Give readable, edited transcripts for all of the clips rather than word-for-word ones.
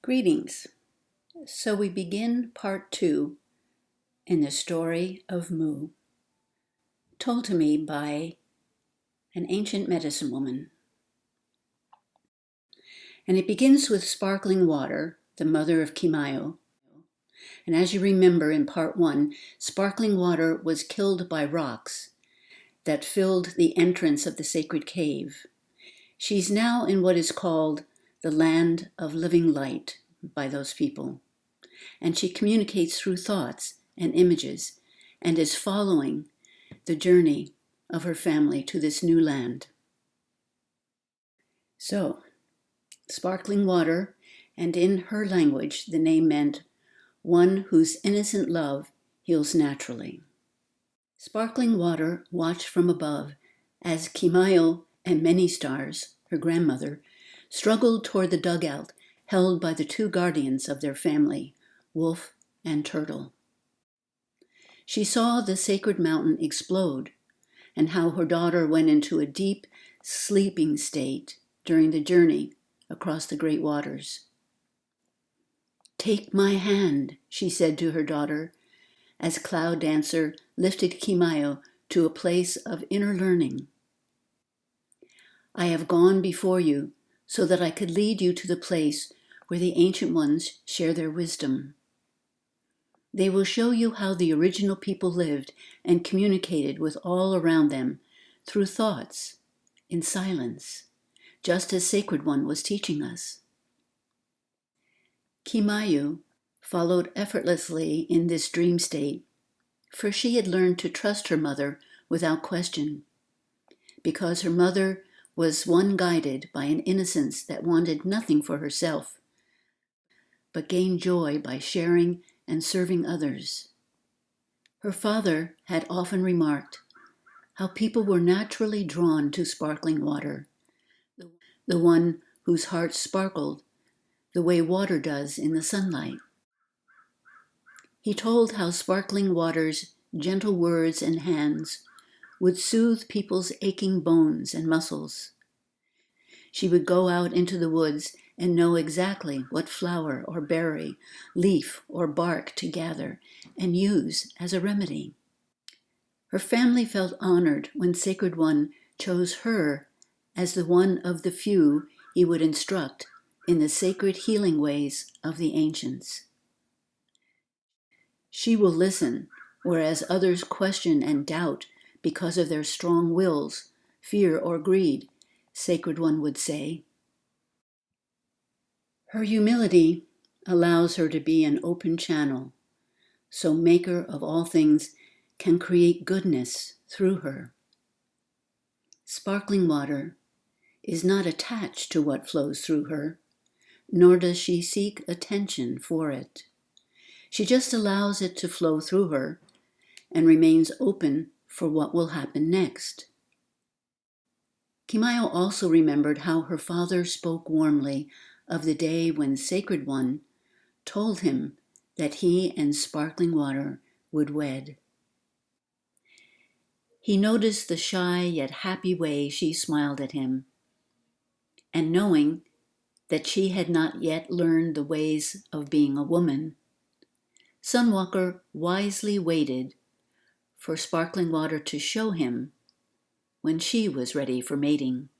Greetings. So we begin part 2 in the story of Mu, told to me by an ancient medicine woman. And it begins with sparkling water, the mother of Keymyu. And as you remember in part 1, sparkling water was killed by rocks that filled the entrance of the sacred cave. She's now in what is called the land of living light by those people. And she communicates through thoughts and images and is following the journey of her family to this new land. So, sparkling water, and in her language the name meant one whose innocent love heals naturally. Sparkling water watched from above as Keymyu and Many Stars, her grandmother, struggled toward the dugout held by the two guardians of their family, Wolf and Turtle. She saw the sacred mountain explode and how her daughter went into a deep sleeping state during the journey across the great waters. "Take my hand," she said to her daughter, as Cloud Dancer lifted Keymyu to a place of inner learning. "I have gone before you so that I could lead you to the place where the ancient ones share their wisdom. They will show you how the original people lived and communicated with all around them through thoughts, in silence, just as Sacred One was teaching us." Keymyu followed effortlessly in this dream state, for she had learned to trust her mother without question, because her mother was one guided by an innocence that wanted nothing for herself, but gained joy by sharing and serving others. Her father had often remarked how people were naturally drawn to sparkling water, the one whose heart sparkled the way water does in the sunlight. He told how sparkling water's gentle words and hands would soothe people's aching bones and muscles. She would go out into the woods and know exactly what flower or berry, leaf or bark to gather and use as a remedy. Her family felt honored when Sacred One chose her as the one of the few he would instruct in the sacred healing ways of the ancients. She will listen, whereas others question and doubt because of their strong wills, fear or greed, Sacred One would say. Her humility allows her to be an open channel, so Maker of all things can create goodness through her. Sparkling water is not attached to what flows through her, nor does she seek attention for it. She just allows it to flow through her and remains open for what will happen next. Keymyu also remembered how her father spoke warmly of the day when Sacred One told him that he and sparkling water would wed. He noticed the shy yet happy way she smiled at him, and knowing that she had not yet learned the ways of being a woman, SunWalker wisely waited for sparkling water to show him when she was ready for mating.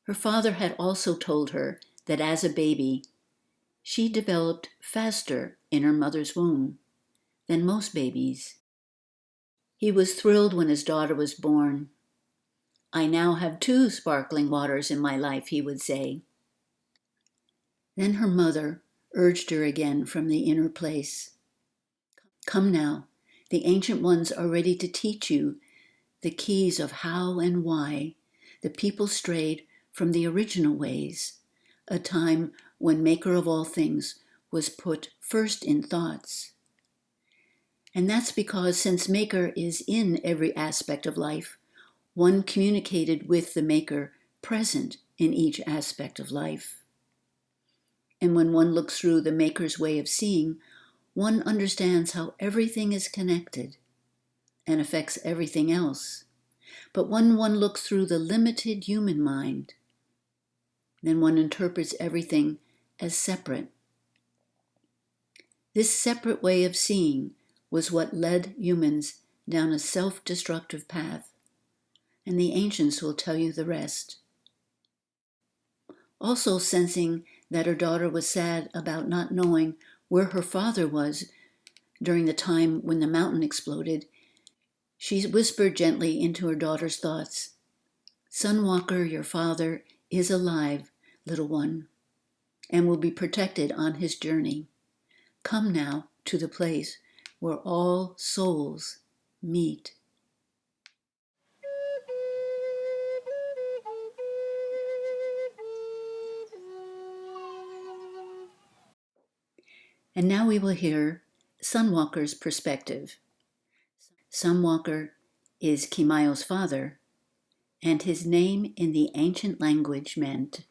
Her father had also told her that as a baby, she developed faster in her mother's womb than most babies. He was thrilled when his daughter was born. "I now have 2 sparkling waters in my life," he would say. Then her mother urged her again from the inner place. "Come now, the ancient ones are ready to teach you the keys of how and why the people strayed from the original ways, a time when Maker of all things was put first in thoughts. And that's because since Maker is in every aspect of life, one communicated with the Maker present in each aspect of life. And when one looks through the Maker's way of seeing, one understands how everything is connected and affects everything else. But when one looks through the limited human mind, then one interprets everything as separate. This separate way of seeing was what led humans down a self-destructive path, and the ancients will tell you the rest. Also sensing that her daughter was sad about not knowing where her father was during the time when the mountain exploded, she whispered gently into her daughter's thoughts, "SunWalker, your father, is alive, little one, and will be protected on his journey. Come now to the place where all souls meet." And now we will hear SunWalker's perspective. SunWalker is Keymyu's father, and his name in the ancient language meant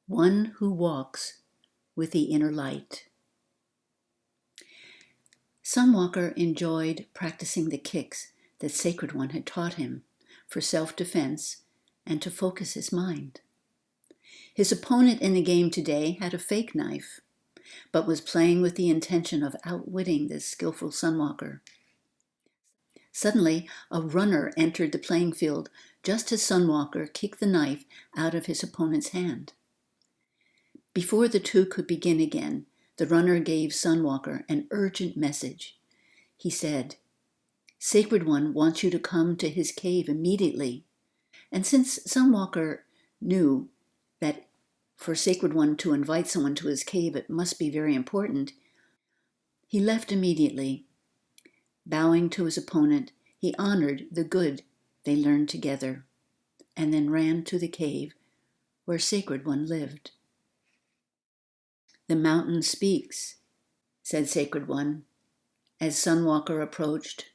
one who walks with the inner light. SunWalker enjoyed practicing the kicks that Sacred One had taught him for self-defense and to focus his mind. His opponent in the game today had a fake knife, but was playing with the intention of outwitting this skillful SunWalker. Suddenly, a runner entered the playing field just as SunWalker kicked the knife out of his opponent's hand. Before the two could begin again, the runner gave SunWalker an urgent message. He said, "Sacred One wants you to come to his cave immediately." And since SunWalker knew that for Sacred One to invite someone to his cave, it must be very important, he left immediately. Bowing to his opponent, he honored the good they learned together, and then ran to the cave where Sacred One lived. "The mountain speaks," said Sacred One, as SunWalker approached.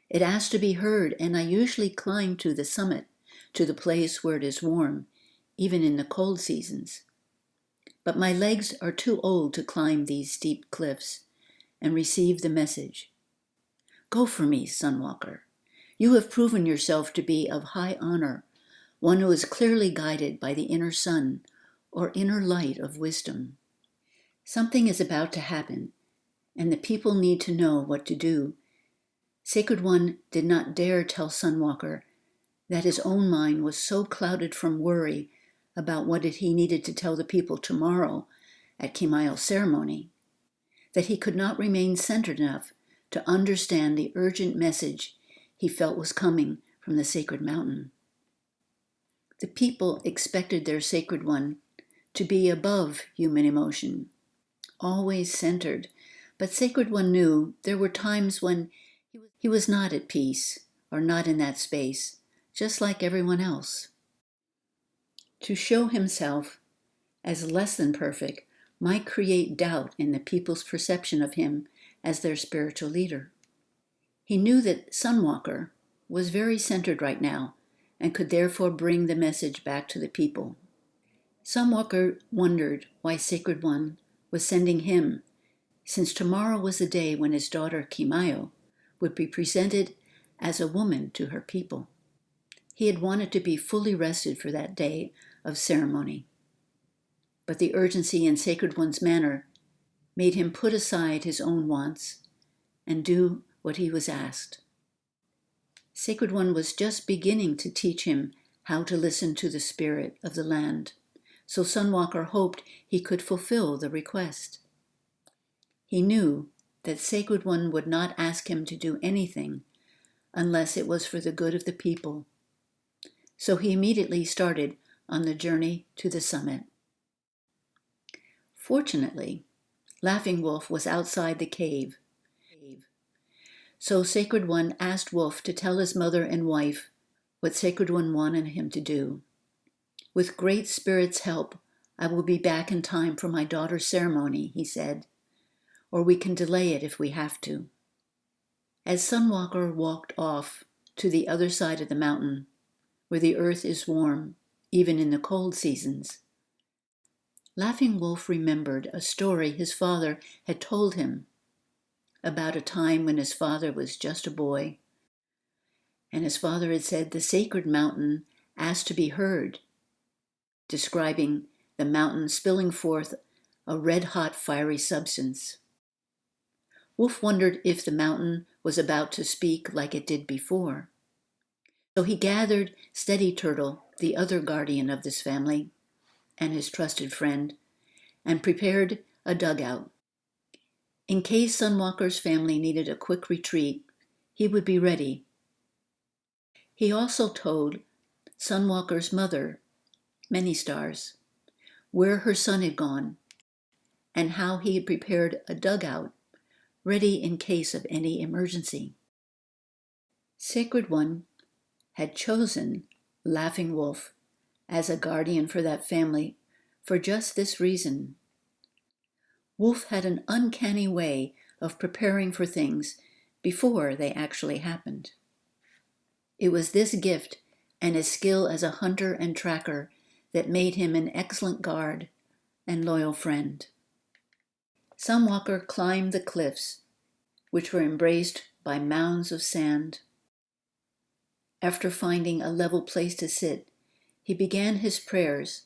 "It asks to be heard, and I usually climb to the summit, to the place where it is warm, even in the cold seasons. But my legs are too old to climb these steep cliffs and receive the message. Go for me, SunWalker. You have proven yourself to be of high honor, one who is clearly guided by the inner sun or inner light of wisdom. Something is about to happen, and the people need to know what to do." Sacred One did not dare tell SunWalker that his own mind was so clouded from worry about what he needed to tell the people tomorrow at Keymyu's ceremony, that he could not remain centered enough to understand the urgent message he felt was coming from the sacred mountain. The people expected their Sacred One to be above human emotion, always centered, but Sacred One knew there were times when he was not at peace or not in that space, just like everyone else. To show himself as less than perfect might create doubt in the people's perception of him as their spiritual leader. He knew that SunWalker was very centered right now and could therefore bring the message back to the people. SunWalker wondered why Sacred One was sending him, since tomorrow was the day when his daughter Keymyu would be presented as a woman to her people. He had wanted to be fully rested for that day of ceremony, but the urgency in Sacred One's manner made him put aside his own wants and do what he was asked. Sacred One was just beginning to teach him how to listen to the spirit of the land, so SunWalker hoped he could fulfill the request. He knew that Sacred One would not ask him to do anything unless it was for the good of the people, so he immediately started on the journey to the summit. Fortunately, Laughing Wolf was outside the cave, so Sacred One asked Wolf to tell his mother and wife what Sacred One wanted him to do. "With Great Spirit's help, I will be back in time for my daughter's ceremony," he said, "or we can delay it if we have to." As SunWalker walked off to the other side of the mountain, where the earth is warm, even in the cold seasons, Laughing Wolf remembered a story his father had told him about a time when his father was just a boy, and his father had said the sacred mountain asked to be heard, describing the mountain spilling forth a red-hot fiery substance. Wolf wondered if the mountain was about to speak like it did before. So he gathered Steady Turtle, the other guardian of this family, and his trusted friend, and prepared a dugout. In case SunWalker's family needed a quick retreat, he would be ready. He also told SunWalker's mother, Many Stars, where her son had gone, and how he had prepared a dugout ready in case of any emergency. Sacred One had chosen Laughing Wolf as a guardian for that family for just this reason. Wolf had an uncanny way of preparing for things before they actually happened. It was this gift and his skill as a hunter and tracker that made him an excellent guard and loyal friend. SunWalker climbed the cliffs, which were embraced by mounds of sand. After finding a level place to sit, he began his prayers,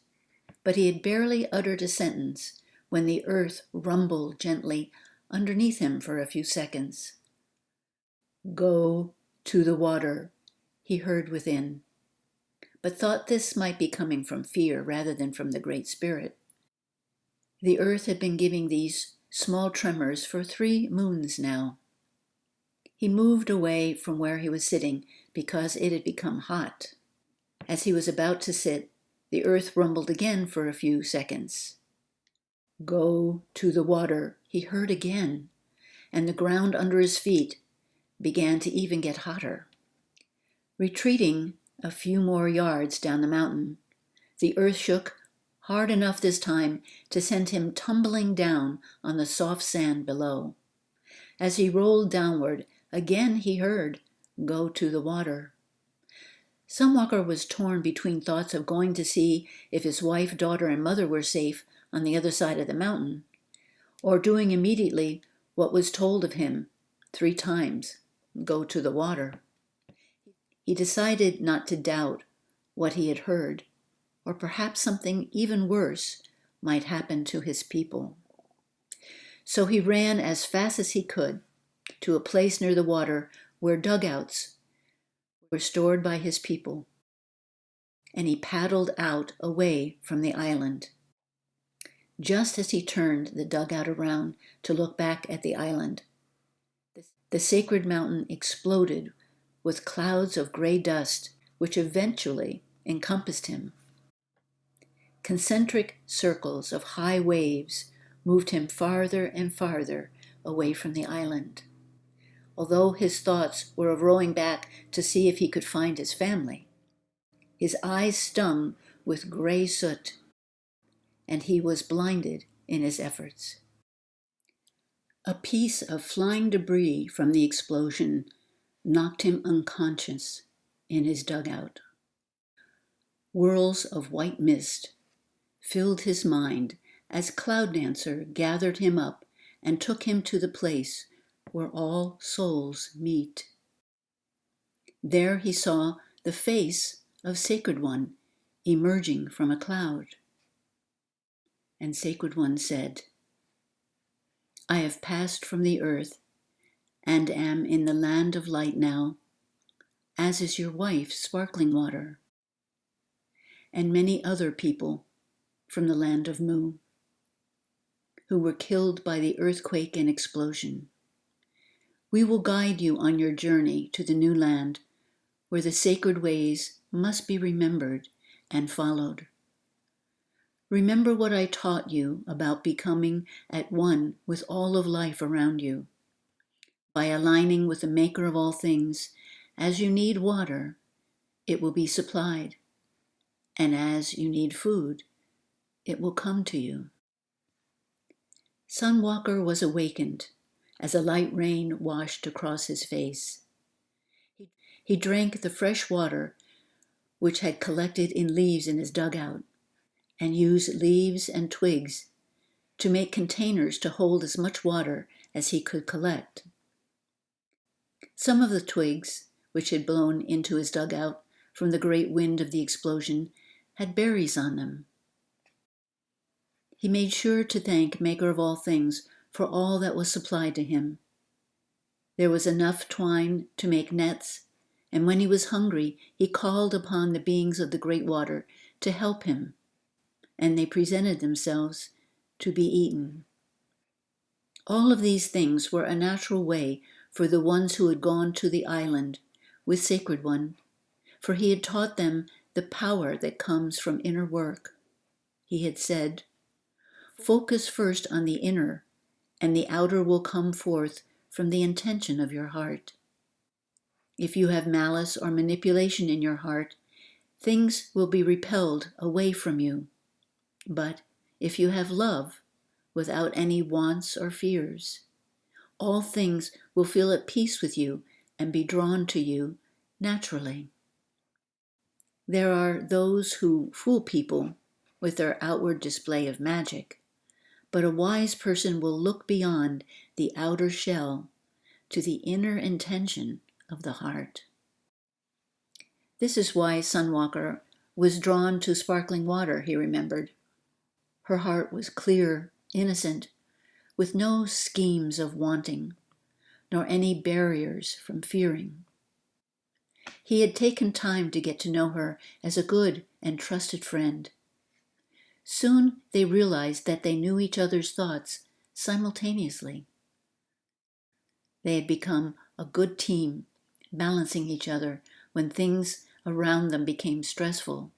but he had barely uttered a sentence when the earth rumbled gently underneath him for a few seconds. "Go to the water," he heard within, but thought this might be coming from fear rather than from the Great Spirit. The earth had been giving these small tremors for 3 moons now. He moved away from where he was sitting because it had become hot. As he was about to sit, the earth rumbled again for a few seconds. "Go to the water," he heard again, and the ground under his feet began to even get hotter. Retreating a few more yards down the mountain, the earth shook hard enough this time to send him tumbling down on the soft sand below. As he rolled downward, again he heard, "Go to the water." SunWalker was torn between thoughts of going to see if his wife, daughter, and mother were safe on the other side of the mountain, or doing immediately what was told of him 3 times, "Go to the water." He decided not to doubt what he had heard, or perhaps something even worse might happen to his people. So he ran as fast as he could to a place near the water where dugouts were stored by his people, and he paddled out away from the island. Just as he turned the dugout around to look back at the island, the sacred mountain exploded with clouds of gray dust, which eventually encompassed him. Concentric circles of high waves moved him farther and farther away from the island, although his thoughts were of rowing back to see if he could find his family. His eyes stung with gray soot, and he was blinded in his efforts. A piece of flying debris from the explosion knocked him unconscious in his dugout. Whirls of white mist filled his mind as Cloud Dancer gathered him up and took him to the place where all souls meet. There he saw the face of Sacred One emerging from a cloud. And Sacred One said, "I have passed from the earth and am in the land of light now, as is your wife, Sparkling Water, and many other people from the land of Mu, who were killed by the earthquake and explosion. We will guide you on your journey to the new land, where the sacred ways must be remembered and followed. Remember what I taught you about becoming at one with all of life around you. By aligning with the Maker of all things, as you need water, it will be supplied, and as you need food, it will come to you." SunWalker was awakened as a light rain washed across his face. He drank the fresh water which had collected in leaves in his dugout, and used leaves and twigs to make containers to hold as much water as he could collect. Some of the twigs, which had blown into his dugout from the great wind of the explosion, had berries on them. He made sure to thank Maker of all things for all that was supplied to him. There was enough twine to make nets, and when he was hungry, he called upon the beings of the great water to help him, and they presented themselves to be eaten. All of these things were a natural way for the ones who had gone to the island with Sacred One, for he had taught them the power that comes from inner work. He had said, "Focus first on the inner, and the outer will come forth from the intention of your heart. If you have malice or manipulation in your heart, things will be repelled away from you. But if you have love, without any wants or fears, all things will feel at peace with you and be drawn to you naturally." There are those who fool people with their outward display of magic, but a wise person will look beyond the outer shell to the inner intention of the heart. This is why SunWalker was drawn to sparkling water, he remembered. Her heart was clear, innocent, with no schemes of wanting, nor any barriers from fearing. He had taken time to get to know her as a good and trusted friend. Soon they realized that they knew each other's thoughts simultaneously. They had become a good team, balancing each other when things around them became stressful.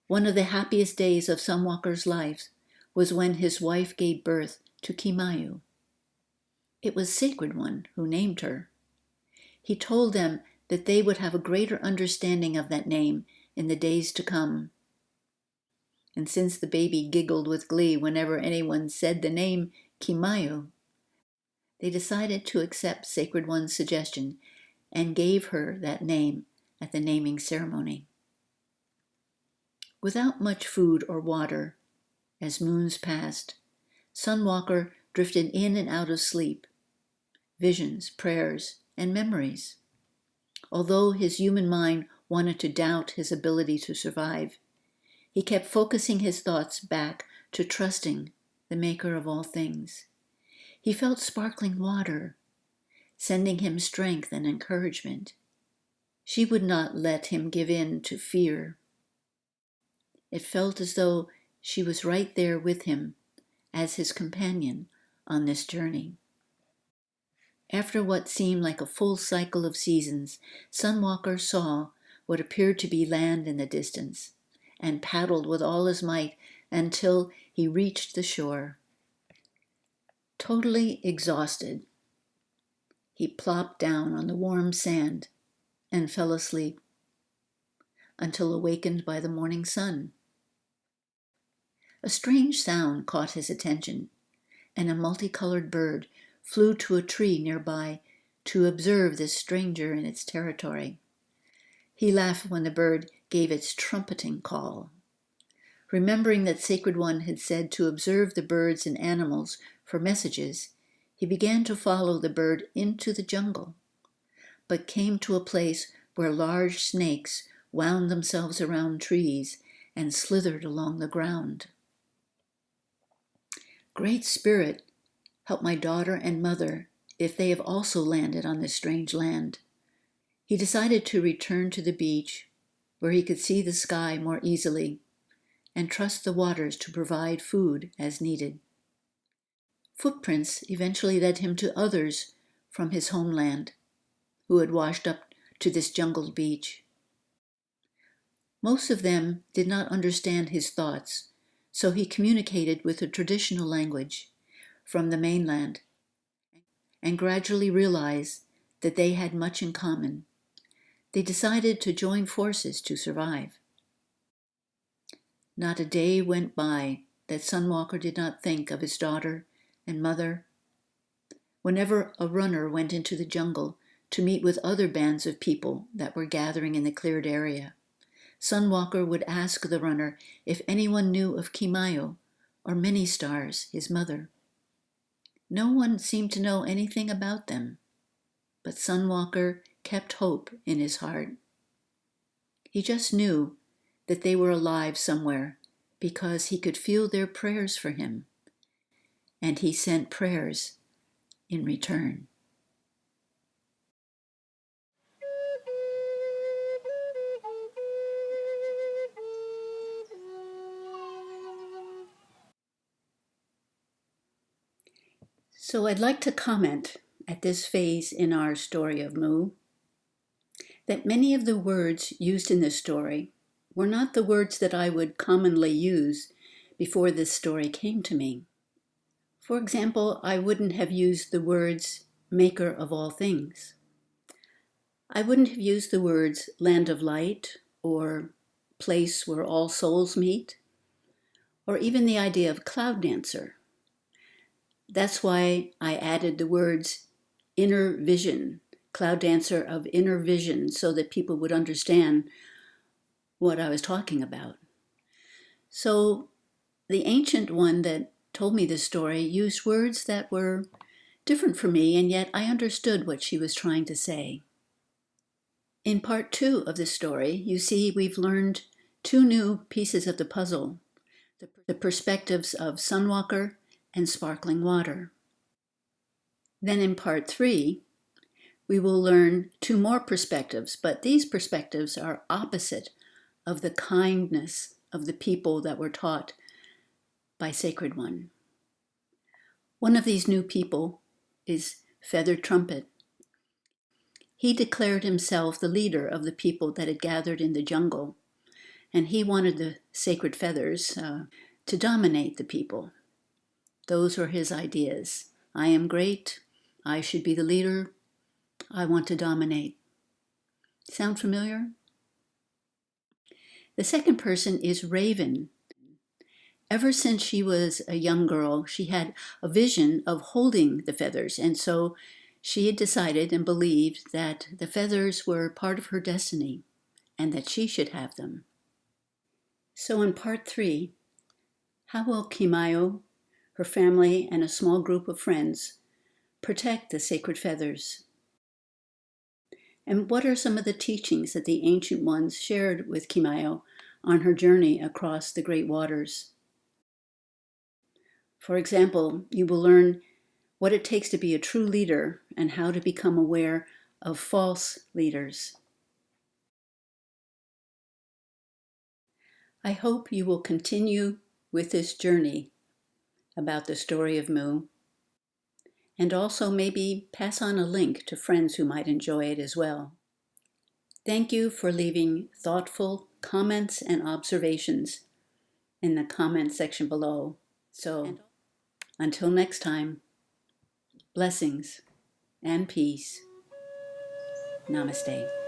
One of the happiest days of SunWalker's life was when his wife gave birth to Keymyu. It was Sacred One who named her. He told them that they would have a greater understanding of that name in the days to come. And since the baby giggled with glee whenever anyone said the name Keymyu, they decided to accept Sacred One's suggestion and gave her that name at the naming ceremony. Without much food or water, as moons passed, SunWalker drifted in and out of sleep, visions, prayers, and memories. Although his human mind wanted to doubt his ability to survive, he kept focusing his thoughts back to trusting the Maker of all things. He felt sparkling water, sending him strength and encouragement. She would not let him give in to fear. It felt as though she was right there with him as his companion on this journey. After what seemed like a full cycle of seasons, SunWalker saw what appeared to be land in the distance and paddled with all his might until he reached the shore. Totally exhausted, he plopped down on the warm sand and fell asleep until awakened by the morning sun. A strange sound caught his attention, and a multicolored bird flew to a tree nearby to observe this stranger in its territory. He laughed when the bird gave its trumpeting call. Remembering that Sacred One had said to observe the birds and animals for messages, he began to follow the bird into the jungle, but came to a place where large snakes wound themselves around trees and slithered along the ground. "Great Spirit, help my daughter and mother if they have also landed on this strange land." He decided to return to the beach where he could see the sky more easily and trust the waters to provide food as needed. Footprints eventually led him to others from his homeland who had washed up to this jungle beach. Most of them did not understand his thoughts, so he communicated with a traditional language from the mainland and gradually realized that they had much in common. They decided to join forces to survive. Not a day went by that SunWalker did not think of his daughter and mother. Whenever a runner went into the jungle to meet with other bands of people that were gathering in the cleared area, SunWalker would ask the runner if anyone knew of Keymyu or Many Stars, his mother. No one seemed to know anything about them, but SunWalker kept hope in his heart. He just knew that they were alive somewhere because he could feel their prayers for him, and he sent prayers in return. So I'd like to comment at this phase in our story of Mu that many of the words used in this story were not the words that I would commonly use before this story came to me. For example, I wouldn't have used the words maker of all things. I wouldn't have used the words land of light or place where all souls meet, or even the idea of cloud dancer. That's why I added the words inner vision, cloud dancer of inner vision, so that people would understand what I was talking about. So the ancient one that told me this story used words that were different for me, and yet I understood what she was trying to say. In part 2 of the story, you see we've learned 2 new pieces of the puzzle, the perspectives of SunWalker and sparkling water. Then in part 3, we will learn 2 more perspectives, but these perspectives are opposite of the kindness of the people that were taught by Sacred One. One of these new people is Feathered Trumpet. He declared himself the leader of the people that had gathered in the jungle, and he wanted the sacred feathers to dominate the people. Those were his ideas. I am great. I should be the leader. I want to dominate. Sound familiar? The second person is Raven. Ever since she was a young girl, she had a vision of holding the feathers, and so she had decided and believed that the feathers were part of her destiny and that she should have them. So in part 3, how will Keymyu, her family, and a small group of friends protect the sacred feathers? And what are some of the teachings that the ancient ones shared with Keymyu on her journey across the great waters? For example, you will learn what it takes to be a true leader and how to become aware of false leaders. I hope you will continue with this journey about the story of Mu, and also maybe pass on a link to friends who might enjoy it as well. Thank you for leaving thoughtful comments and observations in the comment section below. So, until next time, blessings and peace. Namaste.